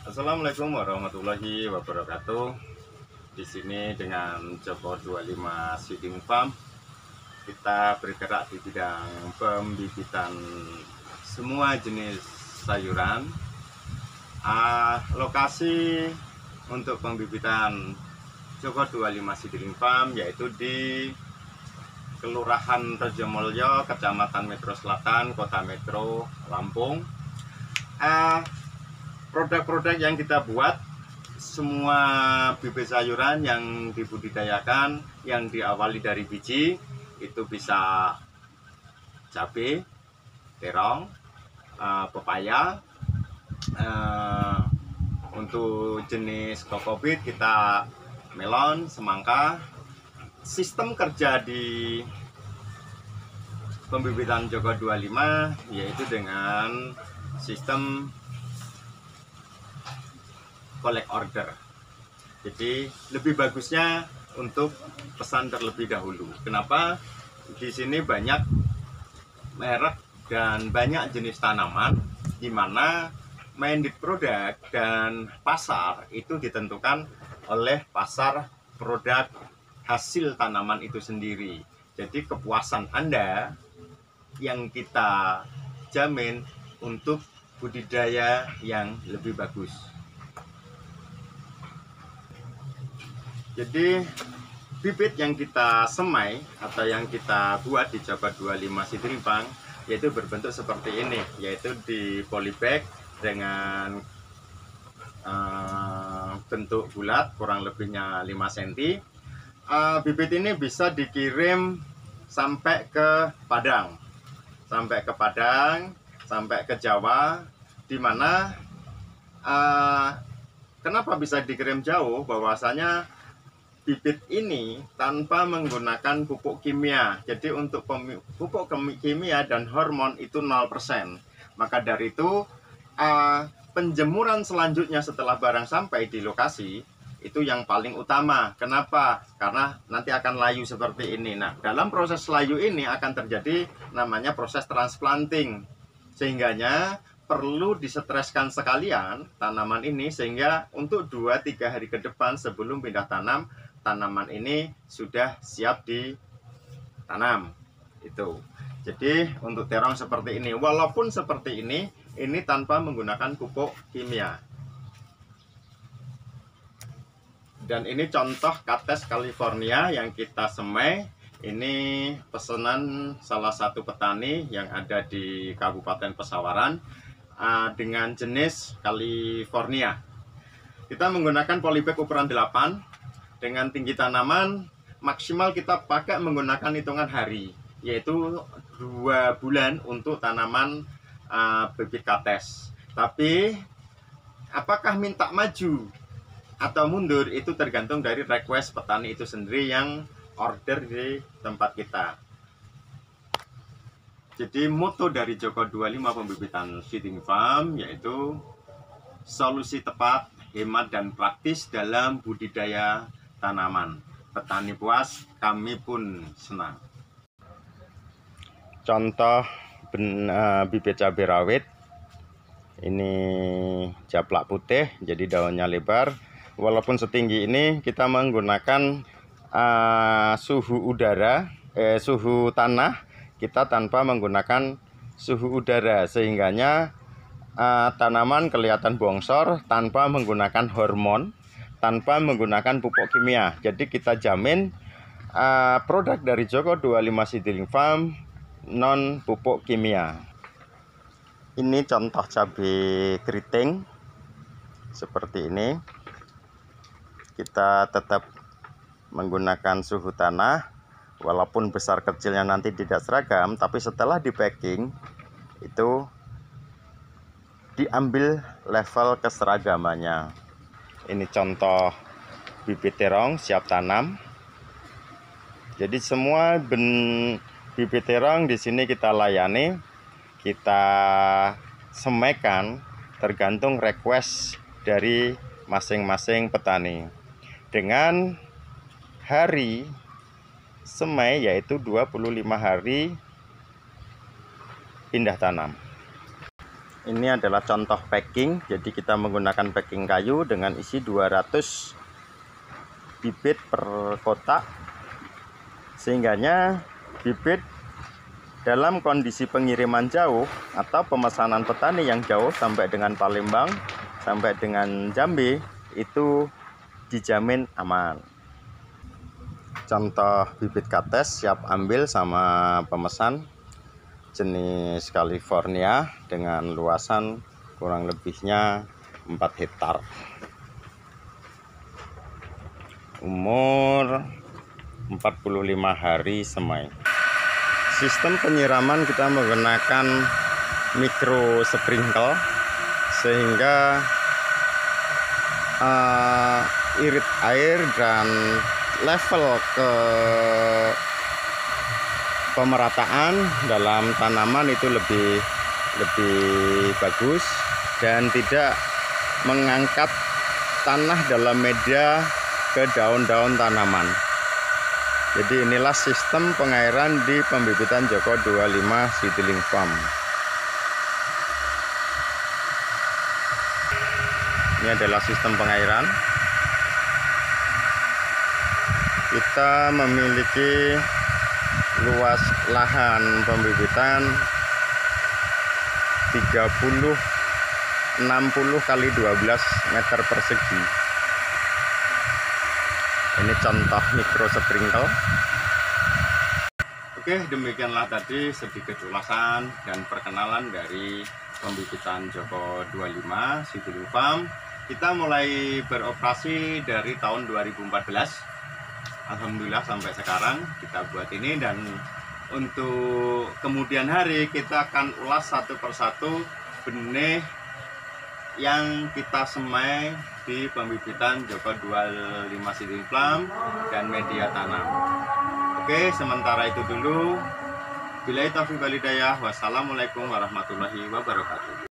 Assalamualaikum warahmatullahi wabarakatuh. Di sini dengan Joko 25 Seeding Farm, kita bergerak di bidang pembibitan semua jenis sayuran. Lokasi untuk pembibitan Joko 25 Seeding Farm yaitu di Kelurahan Rejomulyo, Kecamatan Metro Selatan, Kota Metro, Lampung. Produk-produk yang kita buat semua bibit sayuran yang dibudidayakan, yang diawali dari biji, itu bisa cabai, terong, pepaya. Untuk jenis kokobit kita melon, semangka. Sistem kerja di pembibitan Joko 25 yaitu dengan sistem collect order. Jadi lebih bagusnya untuk pesan terlebih dahulu. Kenapa? Di sini banyak merek dan banyak jenis tanaman, di mana mandate produk dan pasar itu ditentukan oleh pasar produk hasil tanaman itu sendiri. Jadi kepuasan Anda yang kita jamin untuk budidaya yang lebih bagus. Jadi bibit yang kita semai atau yang kita buat di Joko 25 Seeding Farm yaitu berbentuk seperti ini, yaitu di polybag dengan bentuk bulat kurang lebihnya 5 cm. Bibit ini bisa dikirim sampai ke Padang, sampai ke Jawa, di mana kenapa bisa dikirim jauh? Bahwasanya bibit ini tanpa menggunakan pupuk kimia. Jadi untuk pupuk kimia dan hormon itu 0%. Maka dari itu penjemuran selanjutnya setelah barang sampai di lokasi itu yang paling utama. Kenapa? Karena nanti akan layu seperti ini. Nah, dalam proses layu ini akan terjadi namanya proses transplanting. Sehingganya perlu disetreskan sekalian tanaman ini, sehingga untuk 2-3 hari ke depan sebelum pindah tanam, tanaman ini sudah siap ditanam. Itu. Jadi untuk terong seperti ini, walaupun seperti ini tanpa menggunakan pupuk kimia. Dan ini contoh Kates California yang kita semai. Ini pesanan salah satu petani yang ada di Kabupaten Pesawaran dengan jenis California. Kita menggunakan polybag ukuran 8 dengan tinggi tanaman maksimal kita pakai menggunakan hitungan hari, yaitu 2 bulan untuk tanaman bibit Kates. Tapi apakah minta maju atau mundur itu tergantung dari request petani itu sendiri yang order di tempat kita. Jadi moto dari Joko 25 pembibitan Seeding Farm yaitu solusi tepat, hemat dan praktis dalam budidaya tanaman. Petani puas, kami pun senang. Contoh bibit cabai rawit. Ini japlak putih, jadi daunnya lebar. Walaupun setinggi ini kita menggunakan suhu tanah kita tanpa menggunakan suhu udara, sehingganya tanaman kelihatan bongsor tanpa menggunakan hormon, tanpa menggunakan pupuk kimia. Jadi kita jamin produk dari Joko 25 Seeding Farm non pupuk kimia. Ini contoh cabai keriting seperti ini. Kita tetap menggunakan suhu tanah, walaupun besar kecilnya nanti tidak seragam, tapi setelah di packing itu diambil level keseragamannya. Ini contoh bibit terong siap tanam. Jadi semua bibit terong di sini kita layani, kita semaikan tergantung request dari masing-masing petani. Dengan hari semai yaitu 25 hari pindah tanam. Ini adalah contoh packing. Jadi kita menggunakan packing kayu dengan isi 200 bibit per kotak, sehingganya bibit dalam kondisi pengiriman jauh atau pemesanan petani yang jauh sampai dengan Palembang, sampai dengan Jambi, itu dijamin aman. Contoh bibit kates siap ambil sama pemesan, jenis California dengan luasan kurang lebihnya 4 hektar. Umur 45 hari semai. Sistem penyiraman kita menggunakan micro sprinkle, sehingga irit air dan level ke pemerataan dalam tanaman itu lebih bagus dan tidak mengangkat tanah dalam media ke daun-daun tanaman. Jadi inilah sistem pengairan di pembibitan Joko 25 Seedling Farm. Ini adalah sistem pengairan. Kita memiliki luas lahan pembibitan 60 kali 12 meter persegi. Ini contoh micro sprinkle. Oke, demikianlah tadi sedikit ulasan dan perkenalan dari pembibitan Joko 25 Seedling Farm. Kita mulai beroperasi dari tahun 2014. Alhamdulillah sampai sekarang kita buat ini, dan untuk kemudian hari kita akan ulas satu persatu benih yang kita semai di pembibitan Joko 25 Seedling Farm dan media tanam. Oke, sementara itu dulu. Billahi taufiq wal hidayah. Wassalamualaikum warahmatullahi wabarakatuh.